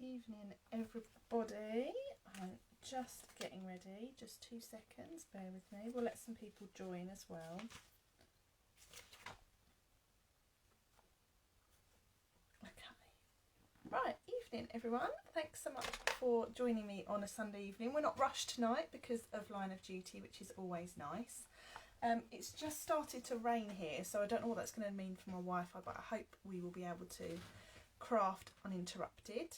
evening, everybody. I'm just getting ready, just 2 seconds, bear with me. We'll let some people join as well. Okay, right, evening everyone. Thanks so much for joining me on a Sunday evening. We're not rushed tonight because of line of duty, which is always nice. It's just started to rain here, so I don't know what that's going to mean for my Wi-Fi, but I hope we will be able to craft uninterrupted.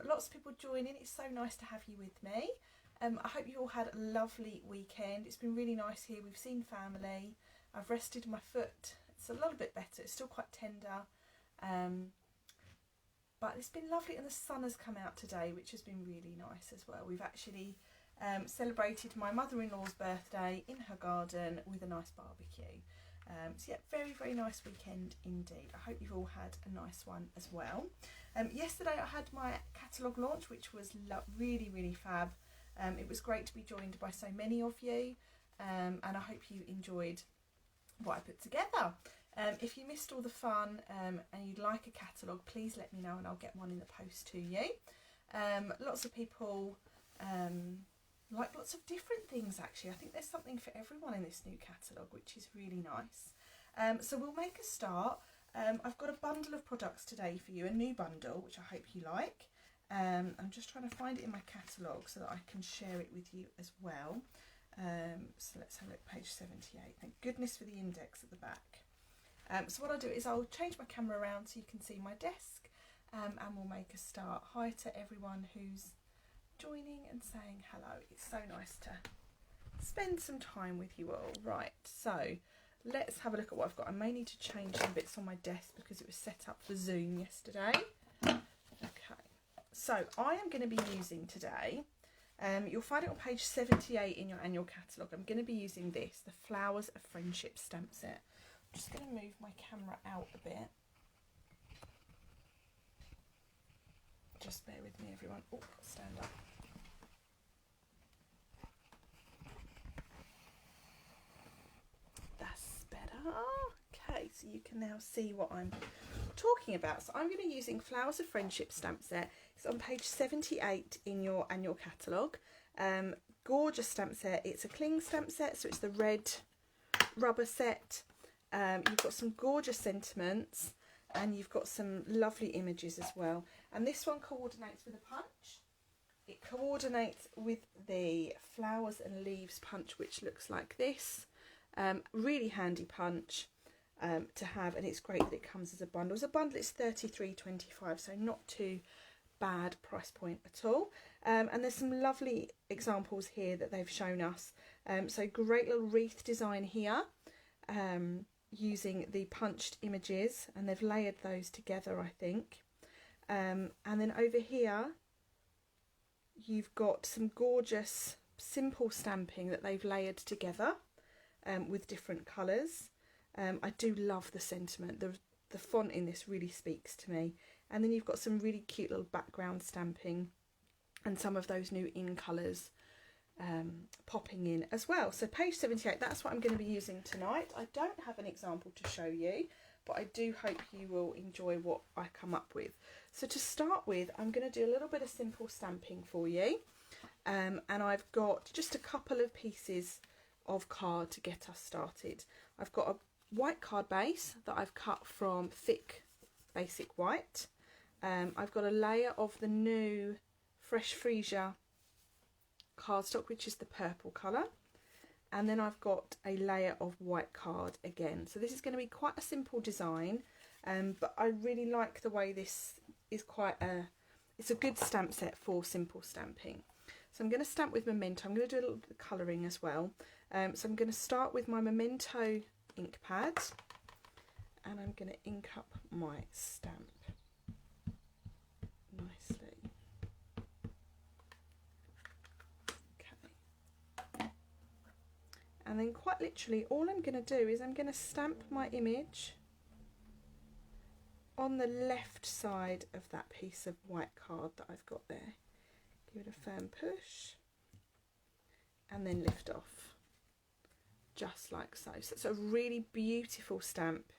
Lots of people joining. It's so nice to have you with me. I hope you all had a lovely weekend. It's been really nice here. We've seen family. I've rested my foot. It's a little bit better. It's still quite tender, but it's been lovely, and the sun has come out today, which has been really nice as well. We've actually celebrated my mother-in-law's birthday in her garden with a nice barbecue. So yeah, very nice weekend indeed. I hope you've all had a nice one as well. Yesterday I had my catalogue launch, which was really fab. It was great to be joined by so many of you, and I hope you enjoyed what I put together. If you missed all the fun and you'd like a catalogue, please let me know and I'll get one in the post to you. Lots of people like lots of different things actually. I think there's something for everyone in this new catalogue, which is really nice. So we'll make a start. I've got a bundle of products today for you, a new bundle, which I hope you like. I'm just trying to find it in my catalogue so that I can share it with you as well. So let's have a look, page 78. Thank goodness for the index at the back. So what I'll do is I'll change my camera around so you can see my desk, and we'll make a start. Hi to everyone who's joining and saying hello. It's so nice to spend some time with you all. Right, so let's have a look at what I've got. I may need to change some bits on my desk because it was set up for Zoom yesterday. Okay, so I am going to be using today, you'll find it on page 78 in your annual catalogue. I'm going to be using this, the Flowers of Friendship stamp set. I'm just going to move my camera out a bit. Just bear with me everyone. Oh, stand up. That's better. Okay, so you can now see what I'm talking about. So I'm going to be using Flowers of Friendship stamp set. It's on page 78 in your annual catalogue. Gorgeous stamp set. It's a cling stamp set, so it's the red rubber set. You've got some gorgeous sentiments, and you've got some lovely images as well. And this one coordinates with a punch. It coordinates with the flowers and leaves punch, which looks like this. Really handy punch to have, and it's great that it comes as a bundle. As a bundle, it's $33.25, so not too bad price point at all. And there's some lovely examples here that they've shown us. So great little wreath design here. Using the punched images, and they've layered those together, I think. And then over here you've got some gorgeous simple stamping that they've layered together with different colours. I do love the sentiment. The font in this really speaks to me. And then you've got some really cute little background stamping and some of those new in colours popping in as well. So page 78, that's what I'm going to be using tonight. I don't have an example to show you, but I do hope you will enjoy what I come up with. So to start with, I'm going to do a little bit of simple stamping for you, and I've got just a couple of pieces of card to get us started. I've got a white card base that I've cut from thick basic white. I've got a layer of the new Fresh Freesia cardstock, which is the purple colour, and then I've got a layer of white card again. So this is going to be quite a simple design, but I really like the way this is it's a good stamp set for simple stamping. So I'm going to stamp with Memento. I'm going to do a little bit of colouring as well. So I'm going to start with my Memento ink pad, and I'm going to ink up my stamp nicely. And then quite literally all I'm going to do is I'm going to stamp my image on the left side of that piece of white card that I've got there. Give it a firm push and then lift off, just like so. So it's a really beautiful stamp.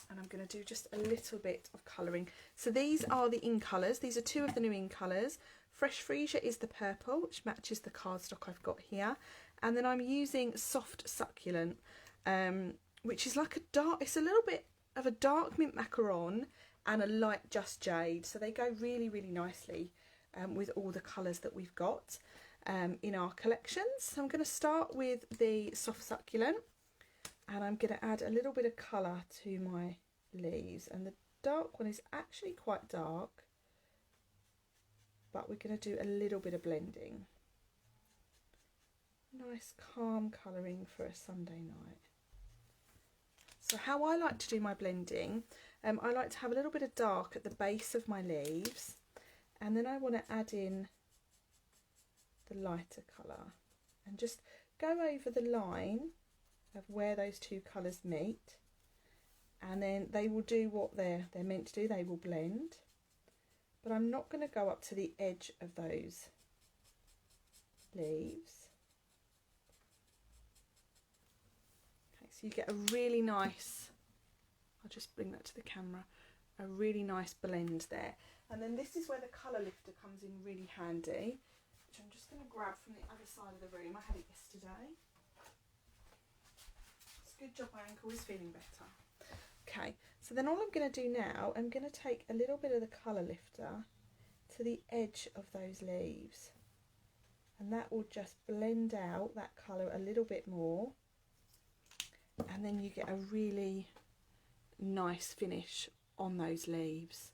and I'm going to do just a little bit of colouring. So these are the in colours. These are two of the new in colours. Fresh Freesia is the purple, which matches the cardstock I've got here. And then I'm using Soft Succulent, which is like a dark, it's a little bit of a dark mint macaron and a light just jade. So they go really, really nicely with all the colours that we've got in our collections. So I'm going to start with the Soft Succulent, and I'm going to add a little bit of colour to my leaves. And the dark one is actually quite dark, but we're going to do a little bit of blending. Nice calm colouring for a Sunday night. So how I like to do my blending, I like to have a little bit of dark at the base of my leaves, and then I want to add in the lighter colour and just go over the line of where those two colours meet, and then they will do what they're meant to do, they will blend. But I'm not going to go up to the edge of those leaves. Okay, so you get a really nice, I'll just bring that to the camera, a really nice blend there. And then this is where the colour lifter comes in really handy, which I'm just going to grab from the other side of the room. I had it yesterday. It's a good job my ankle is feeling better. Okay, so then all I'm going to do now, I'm going to take a little bit of the colour lifter to the edge of those leaves, and that will just blend out that colour a little bit more, and then you get a really nice finish on those leaves.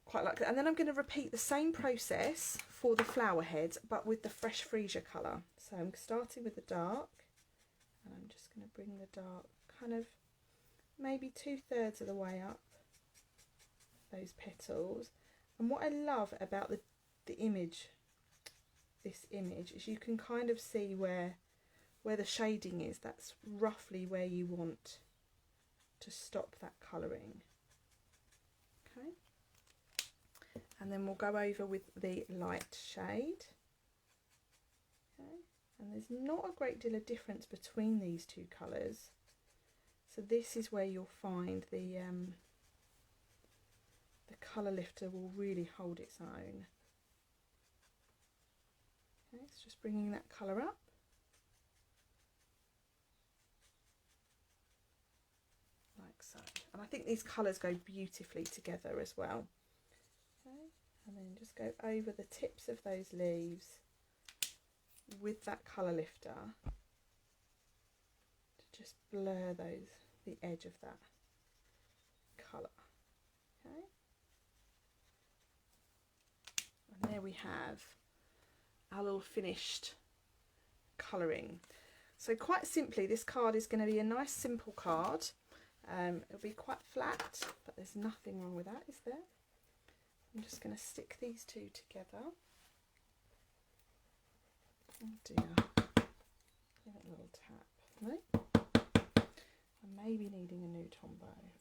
Quite like that. And then I'm going to repeat the same process for the flower heads, but with the Fresh Freesia colour. So I'm starting with the dark, and I'm just going to bring the dark kind of maybe 2/3 of the way up those petals. And what I love about the image, this image, is you can kind of see where the shading is. That's roughly where you want to stop that colouring. Okay, and then we'll go over with the light shade. Okay, and there's not a great deal of difference between these two colours. So this is where you'll find the colour lifter will really hold its own. Okay, it's just bringing that colour up. Like so. And I think these colours go beautifully together as well. Okay, and then just go over the tips of those leaves with that colour lifter to just blur the edge of that colour. Okay, and there we have our little finished colouring. So quite simply, this card is going to be a nice simple card. It'll be quite flat, but there's nothing wrong with that, is there? I'm just going to stick these two together. Oh dear, give it a little tap. Right? I may be needing a new Tombow.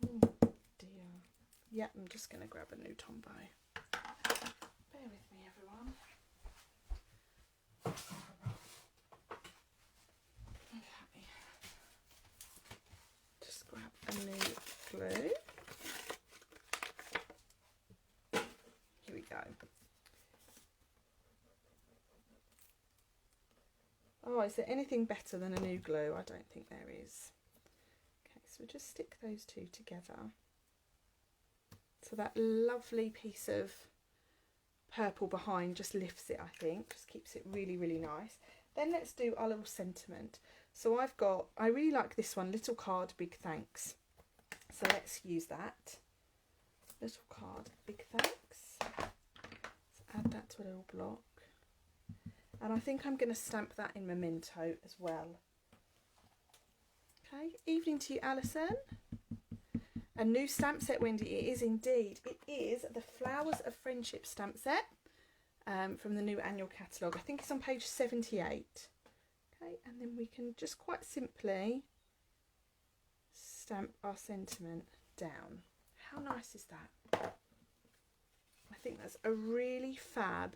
Oh dear. Yeah, I'm just going to grab a new Tombow. Bear with me, everyone. Okay. Just grab a new glue. Here we go. Oh, is there anything better than a new glue? I don't think there is. Okay, so we'll just stick those two together. So that lovely piece of purple behind just lifts it, I think. Just keeps it really, really nice. Then let's do our little sentiment. So I really like this one, little card, big thanks. So let's use that. Little card, big thanks. Let's add that to a little block. And I think I'm going to stamp that in Memento as well. Okay, evening to you, Alison. A new stamp set, Wendy. It is indeed. It is the Flowers of Friendship stamp set from the new annual catalogue. I think it's on page 78. Okay, and then we can just quite simply stamp our sentiment down. How nice is that? I think that's a really fab,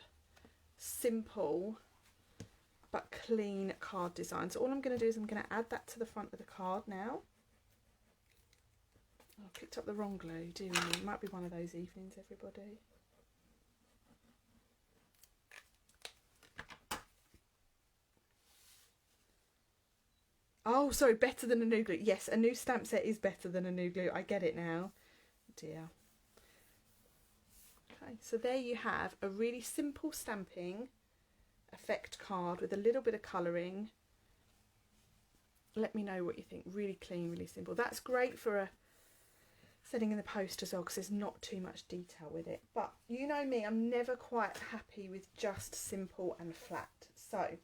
simple but clean card design. So all I'm going to do is I'm going to add that to the front of the card now. Oh, I picked up the wrong glue, dear me. It might be one of those evenings, everybody. Oh, sorry, better than a new glue. Yes, a new stamp set is better than a new glue. I get it now. Oh dear. Okay, so there you have a really simple stamping effect card with a little bit of colouring. Let me know what you think. Really clean, really simple. That's great for a setting in the post as well, because there's not too much detail with it. But you know me, I'm never quite happy with just simple and flat. So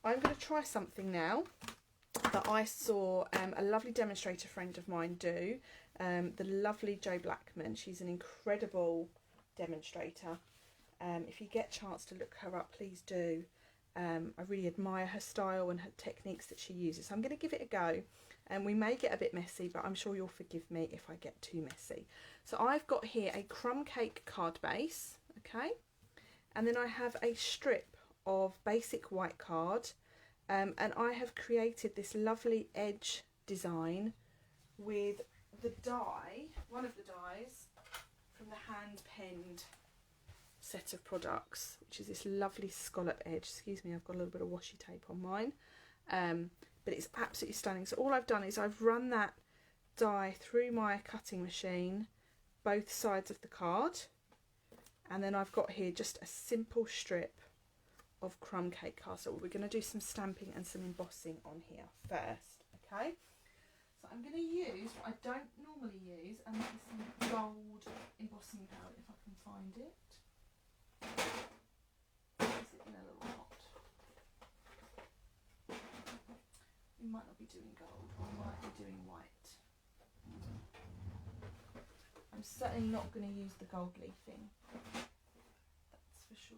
I'm going to try something now that I saw a lovely demonstrator friend of mine do, the lovely Jo Blackman. She's an incredible demonstrator. If you get a chance to look her up, please do. I really admire her style and her techniques that she uses. So I'm going to give it a go, and we may get a bit messy, but I'm sure you'll forgive me if I get too messy. So I've got here a crumb cake card base, okay, and then I have a strip of basic white card. And I have created this lovely edge design with the die, one of the dies from the hand penned set of products, which is this lovely scallop edge. Excuse me, I've got a little bit of washi tape on mine, but it's absolutely stunning. So all I've done is I've run that die through my cutting machine, both sides of the card, and then I've got here just a simple strip of crumb cake card. So we're going to do some stamping and some embossing on here first, okay? So I'm going to use what I don't normally use, and that is some gold embossing powder, if I can find it. Is it in a little pot? We might not be doing gold, we might be doing white. I'm certainly not going to use the gold leafing, that's for sure.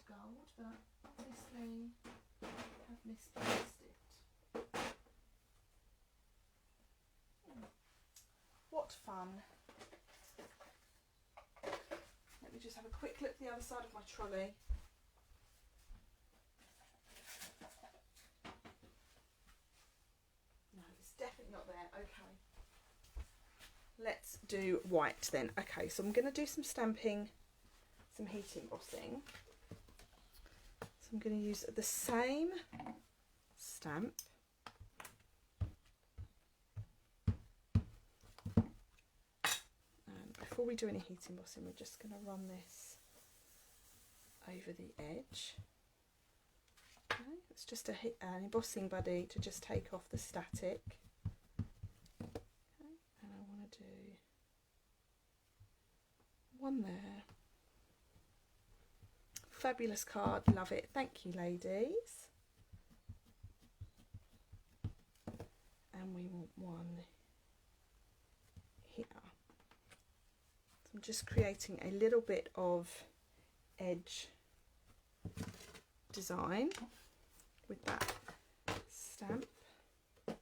Gold, but obviously I've misplaced it. What fun. Let me just have a quick look at the other side of my trolley. No, it's definitely not there. Okay. Let's do white then. Okay, so I'm going to do some stamping, some heat embossing. So I'm going to use the same stamp. And before we do any heat embossing, we're just going to run this over the edge. Okay, it's just an embossing buddy to just take off the static. Okay, and I want to do one there. Fabulous card, love it. Thank you, ladies. And we want one here. So I'm just creating a little bit of edge design with that stamp. Okay,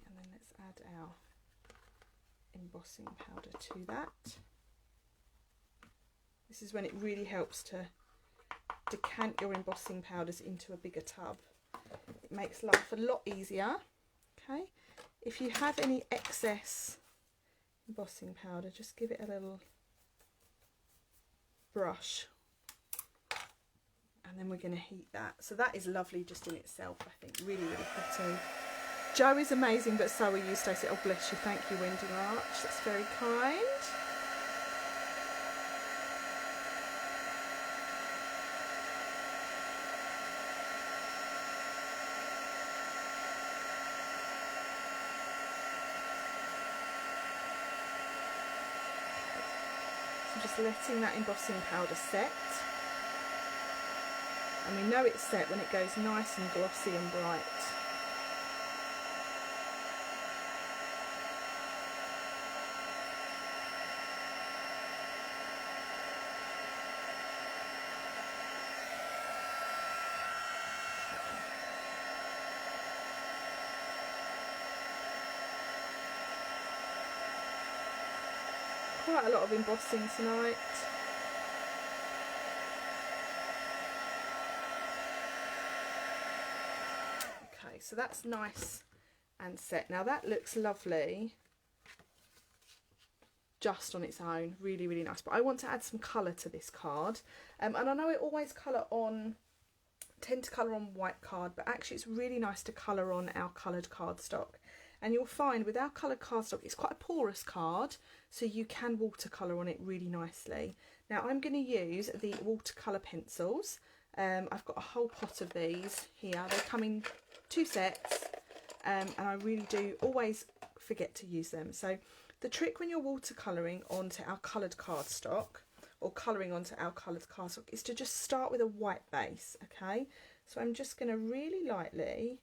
and then let's add our embossing powder to that. This is when it really helps to decant your embossing powders into a bigger tub. It makes life a lot easier. Okay, if you have any excess embossing powder, just give it a little brush, and then we're going to heat that. So that is lovely just in itself, I think. Really, really pretty. Jo is amazing, but so are you, Stacey. Oh, bless you. Thank you, Wendy March. That's very kind. Just letting that embossing powder set, and we know it's set when it goes nice and glossy and bright. quite a lot of embossing tonight. Okay, so that's nice and set. Now that looks lovely just on its own, really, really nice. But I want to add some colour to this card. And I know I always tend to colour on white card, but actually it's really nice to colour on our coloured cardstock. And you'll find with our coloured cardstock, it's quite a porous card, so you can watercolour on it really nicely. Now I'm going to use the Watercolor Pencils. I've got a whole pot of these here. They come in 2 sets, and I really do always forget to use them. So the trick when you're watercolouring onto our coloured cardstock, or colouring onto our coloured cardstock, is to just start with a white base, okay? So I'm just going to really lightly,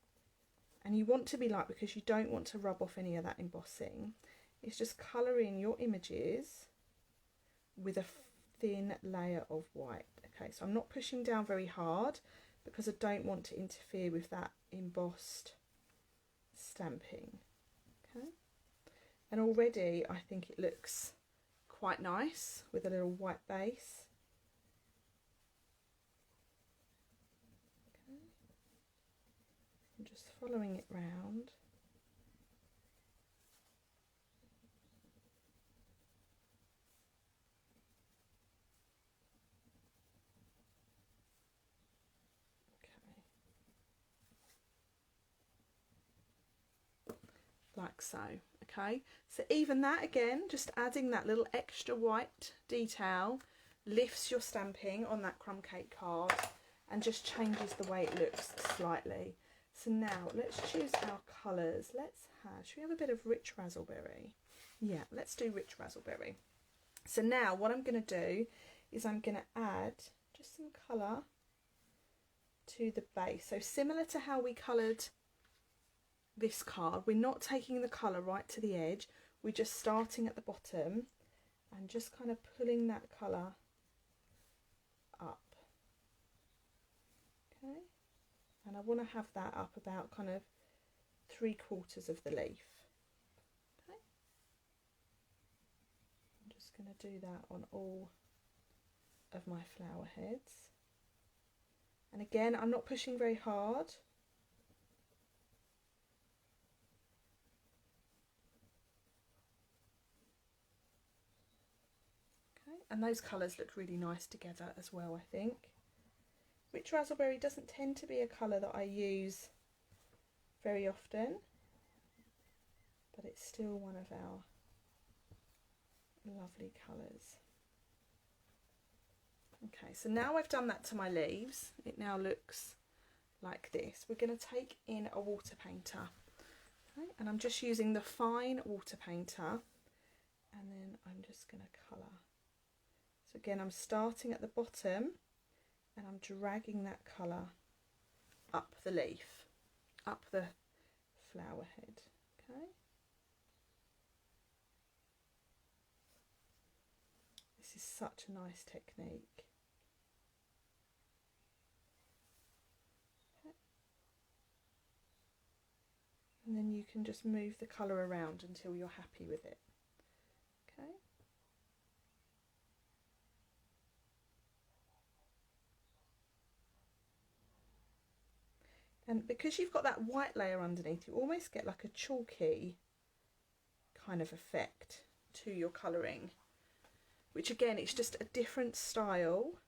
and you want to be light because you don't want to rub off any of that embossing, is just colour in your images with a thin layer of white. Okay, so I'm not pushing down very hard because I don't want to interfere with that embossed stamping. Okay, and already I think it looks quite nice with a little white base. Okay, I'm just following it round. Like so. Okay, so even that, again, just adding that little extra white detail lifts your stamping on that crumb cake card and just changes the way it looks slightly. So now let's choose our colours. Should we have a bit of rich raspberry? Yeah, let's do rich raspberry. So now what I'm going to do is I'm going to add just some colour to the base. So similar to how we coloured this card, we're not taking the colour right to the edge, we're just starting at the bottom and just kind of pulling that colour up. Okay, and I want to have that up about kind of 3/4 of the leaf. Okay, I'm just going to do that on all of my flower heads, and again I'm not pushing very hard. And those colours look really nice together as well, I think. Rich raspberry doesn't tend to be a colour that I use very often, but it's still one of our lovely colours. Okay, so now I've done that to my leaves, it now looks like this. We're going to take in a water painter, okay, and I'm just using the fine water painter, and then I'm just going to colour. So again, I'm starting at the bottom and I'm dragging that colour up the leaf, up the flower head. Okay. This is such a nice technique. Okay. And then you can just move the colour around until you're happy with it. Okay. And because you've got that white layer underneath, you almost get like a chalky kind of effect to your colouring, which again, it's just a different style.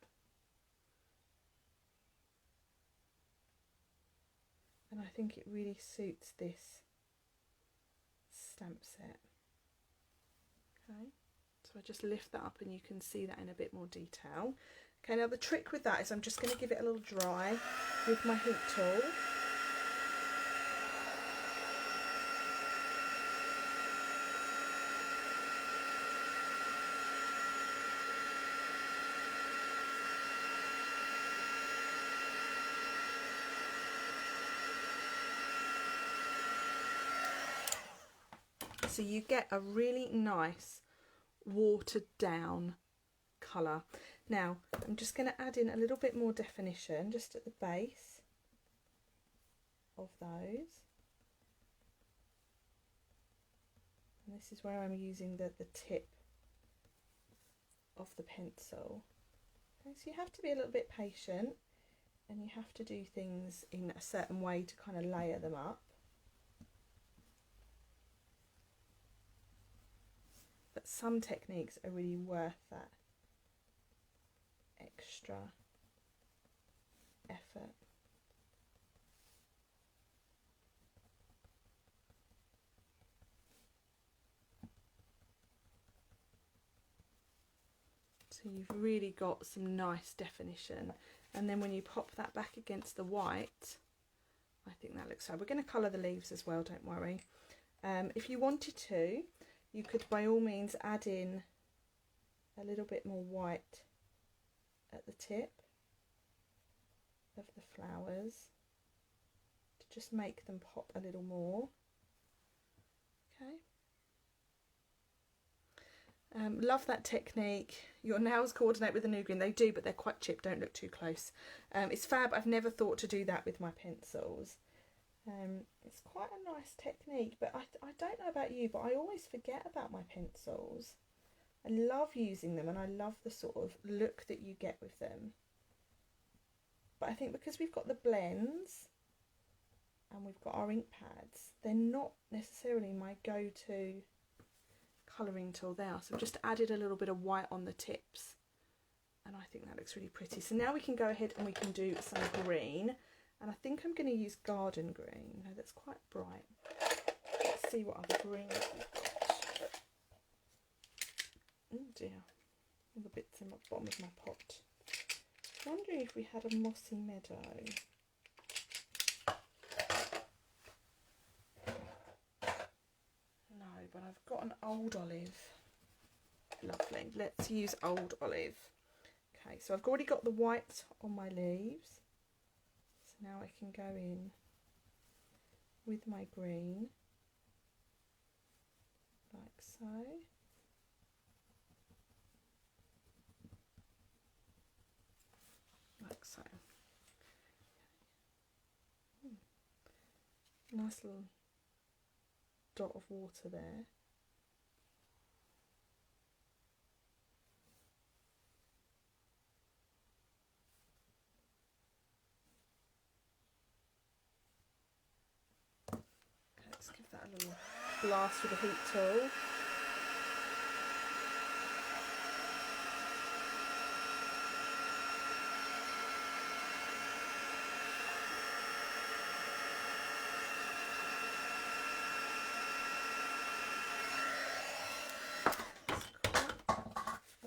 And I think it really suits this stamp set. Okay, so I just lift that up and you can see that in a bit more detail. Okay, now the trick with that is I'm just going to give it a little dry with my heat tool. So you get a really nice watered down colour. Now I'm just going to add in a little bit more definition just at the base of those, and this is where I'm using the tip of the pencil. Okay, so you have to be a little bit patient, and you have to do things in a certain way to kind of layer them up. But some techniques are really worth that extra effort. So you've really got some nice definition, and then when you pop that back against the white, I think that looks so. We're going to colour the leaves as well, don't worry. If you wanted to, you could by all means add in a little bit more white at the tip of the flowers to just make them pop a little more. Okay. Love that technique. Your nails coordinate with the new green. They do, but they're quite chipped. Don't look too close. It's fab. I've never thought to do that with my pencils. It's quite a nice technique, but I don't know about you, but I always forget about my pencils. I love using them, and I love the sort of look that you get with them. But I think because we've got the blends and we've got our ink pads, they're not necessarily my go-to colouring tool there. So I've just added a little bit of white on the tips, and I think that looks really pretty. So now we can go ahead and we can do some green, and I think I'm going to use garden green. No, that's quite bright. Let's see what other greens we've got. Oh dear, all the bits in the bottom of my pot. Wondering if we had a mossy meadow. No, but I've got an old olive. Lovely. Let's use old olive. Okay, so I've already got the white on my leaves. So now I can go in with my green, like so. Like so. Nice little dot of water there. Okay, let's give that a little blast with a heat tool.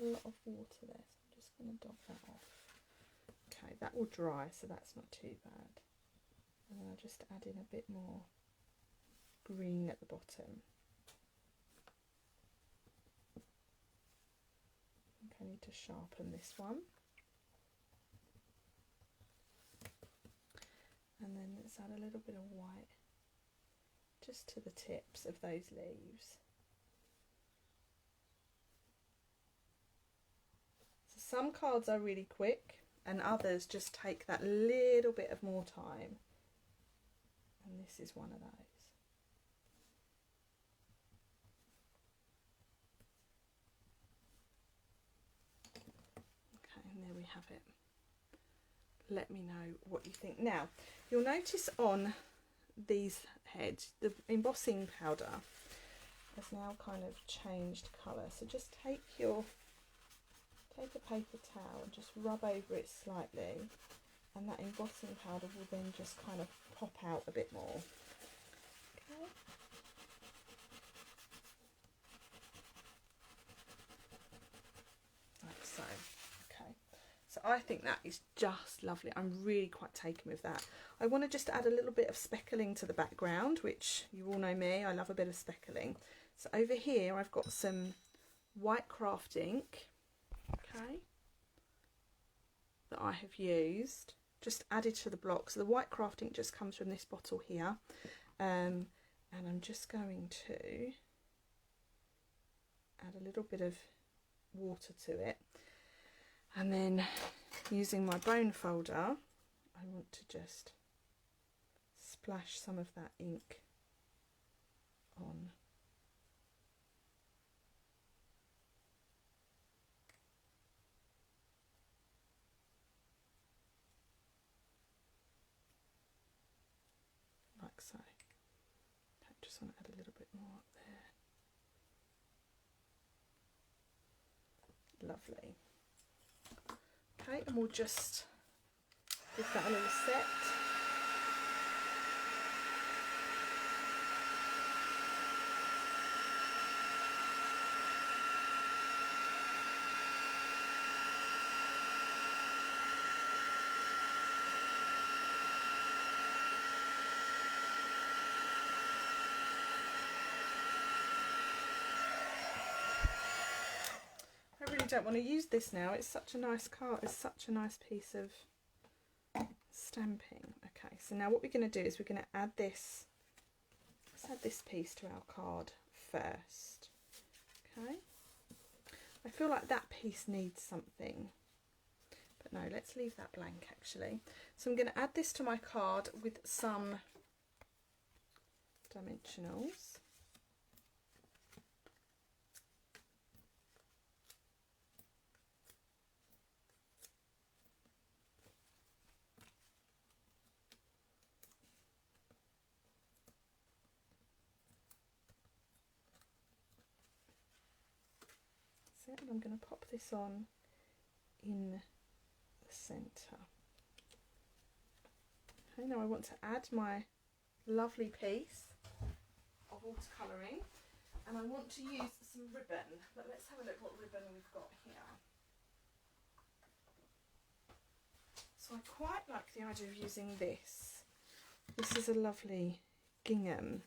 A lot of water there, so I'm just going to dot that off. Okay, that will dry, so that's not too bad. And then I'll just add in a bit more green at the bottom. I think I need to sharpen this one. And then let's add a little bit of white just to the tips of those leaves. Some cards are really quick and others just take that little bit of more time, and this is one of those. Okay, and there we have it. Let me know what you think. Now, you'll notice on these heads, the embossing powder has now kind of changed colour, so just take a paper towel and just rub over it slightly, and that embossing powder will then just kind of pop out a bit more. Okay. Like so. Okay. So I think that is just lovely. I'm really quite taken with that. I want to just add a little bit of speckling to the background, which you all know me, I love a bit of speckling. So over here I've got some white craft ink. Okay, that I have used, just added to the block. So the white craft ink just comes from this bottle here, and I'm just going to add a little bit of water to it, and then using my bone folder I want to just splash some of that ink on. so. I just want to add a little bit more up there. Lovely. Okay, and we'll just give that a little set. I really don't want to use this now. It's such a nice card. It's such a nice piece of stamping. Okay, so now what we're going to do is we're going to add this. Let's add this piece to our card first. Okay. I feel like that piece needs something. But no, let's leave that blank actually. So I'm going to add this to my card with some dimensionals. And I'm going to pop this on in the centre. Okay, now I want to add my lovely piece of watercolouring, and I want to use some ribbon, but let's have a look what ribbon we've got here. So I quite like the idea of using this. This is a lovely gingham,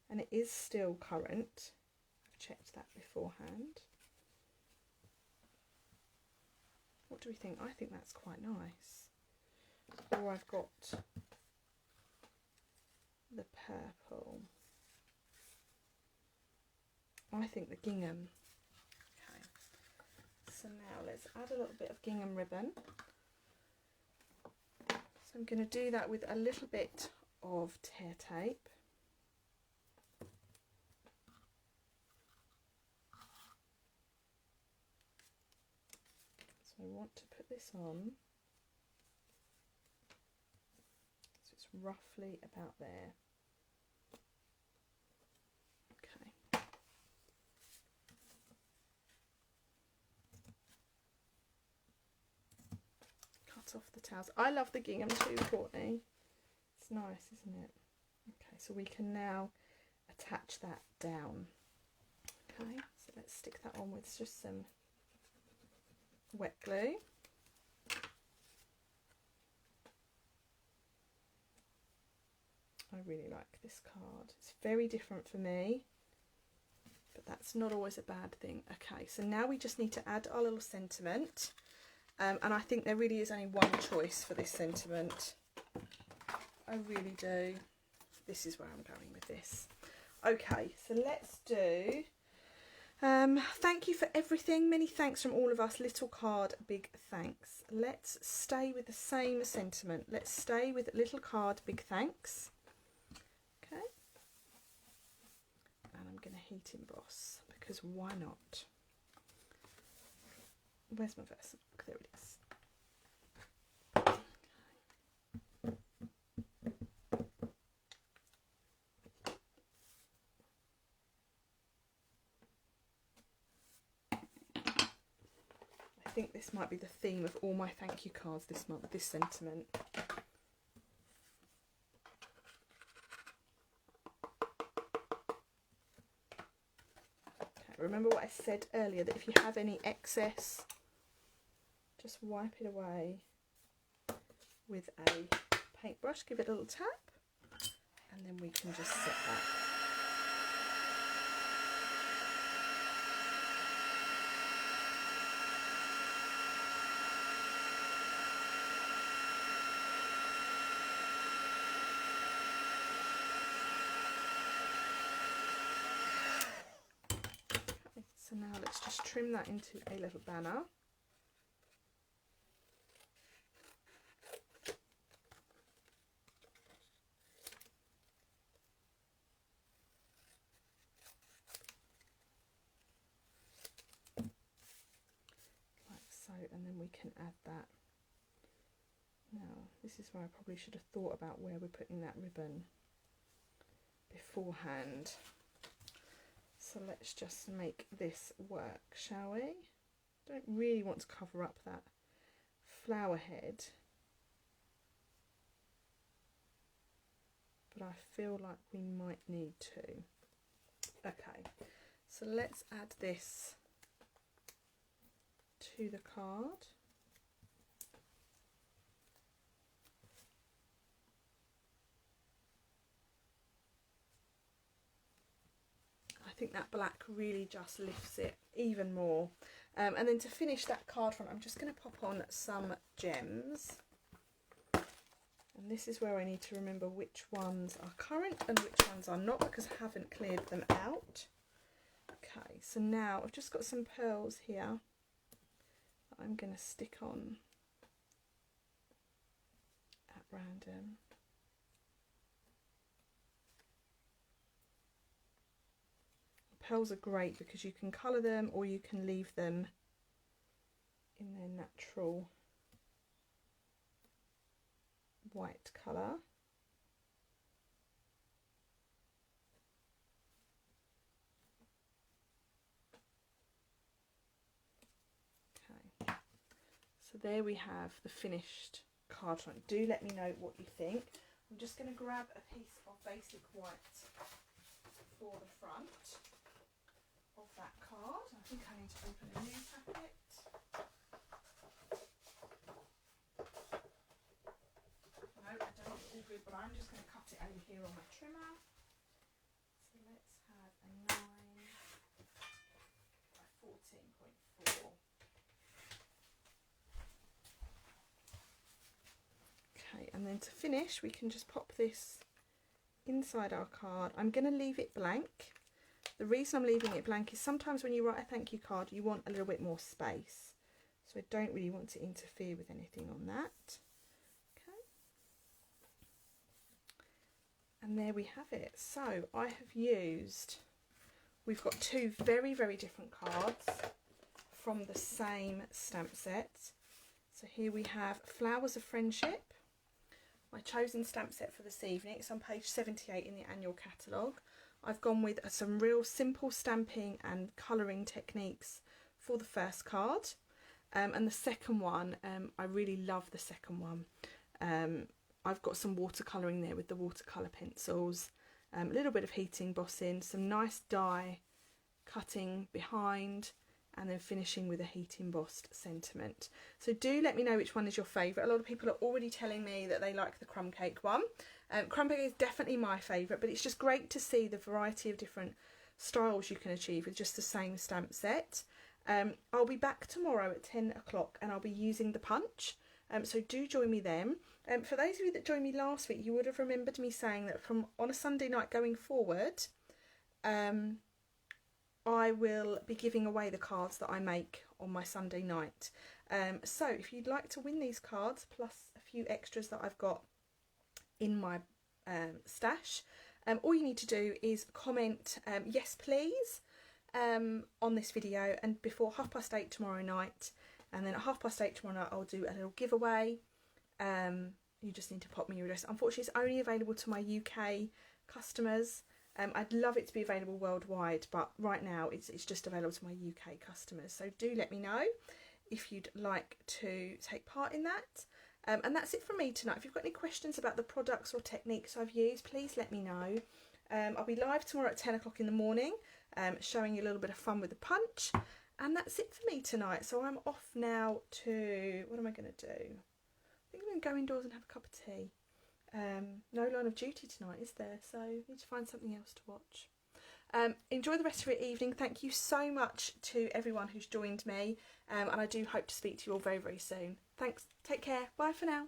and it is still current. I've checked that beforehand. What do we think? I think that's quite nice. Or I've got the purple. I think the gingham. Okay. So now let's add a little bit of gingham ribbon. So I'm going to do that with a little bit of tear tape. So I want to put this on, so it's roughly about there. Okay. Cut off the tails. I love the gingham too, Courtney. It's nice, isn't it? Okay, so we can now attach that down. Okay, so let's stick that on with just some wet glue. I really like this card. It's very different for me, but that's not always a bad thing. Okay, so now we just need to add our little sentiment, and I think there really is only one choice for this sentiment. I really do. This is where I'm going with this. Okay, so let's do thank you for everything. Many thanks from all of us. Little card, big thanks. Let's stay with the same sentiment. Let's stay with little card, big thanks. Okay. And I'm going to heat emboss because why not? Where's my verse book? There it is. I think this might be the theme of all my thank you cards this month, this sentiment. Okay, remember what I said earlier, that if you have any excess, just wipe it away with a paintbrush, give it a little tap, and then we can just set that. So now let's just trim that into a little banner. Like so, and then we can add that. Now, this is where I probably should have thought about where we're putting that ribbon. beforehand. So let's just make this work, shall we? Don't really want to cover up that flower head, but I feel like we might need to. Okay, so let's add this to the card. I think that black really just lifts it even more. And then to finish that card front, I'm just going to pop on some gems. And this is where I need to remember which ones are current and which ones are not, because I haven't cleared them out. Okay, so now I've just got some pearls here that I'm going to stick on at random. Pearls are great because you can colour them or you can leave them in their natural white colour. Okay, so there we have the finished card front. Do let me know what you think. I'm just going to grab a piece of basic white for the front of that card. I think I need to open a new packet. No, I don't, all good, but I'm just going to cut it over here on my trimmer. So let's have a 9 by 14.4. Okay, and then to finish, we can just pop this inside our card. I'm going to leave it blank. The reason I'm leaving it blank is sometimes when you write a thank you card, you want a little bit more space. So I don't really want to interfere with anything on that. Okay. And there we have it. So I have used, we've got two very, very different cards from the same stamp set. So here we have Flowers of Friendship, my chosen stamp set for this evening. It's on page 78 in the annual catalogue. I've gone with some real simple stamping and colouring techniques for the first card. And the second one, I really love the second one. I've got some watercolouring there with the Watercolor Pencils, a little bit of heat embossing, some nice die cutting behind, and then finishing with a heat embossed sentiment. So do let me know which one is your favourite. A lot of people are already telling me that they like the crumb cake one. Crumb cake is definitely my favourite, but it's just great to see the variety of different styles you can achieve with just the same stamp set. I'll be back tomorrow at 10 o'clock and I'll be using the punch, so do join me then. For those of you that joined me last week, you would have remembered me saying that from on a Sunday night going forward, I will be giving away the cards that I make on my Sunday night. So if you'd like to win these cards, plus a few extras that I've got in my stash, all you need to do is comment yes please on this video, and before 8:30 tomorrow night, and then at 8:30 tomorrow night I'll do a little giveaway. You just need to pop me your address. Unfortunately it's only available to my UK customers. I'd love it to be available worldwide, but right now it's just available to my UK customers. So do let me know if you'd like to take part in that. And that's it from me tonight. If you've got any questions about the products or techniques I've used, please let me know. I'll be live tomorrow at 10 o'clock in the morning, showing you a little bit of fun with the punch. And that's it for me tonight. So I'm off now to, what am I going to do? I think I'm going to go indoors and have a cup of tea. No Line of Duty tonight, is there? So I need to find something else to watch. Enjoy the rest of your evening. Thank you so much to everyone who's joined me, and I do hope to speak to you all very, very soon. Thanks. Take care. Bye for now.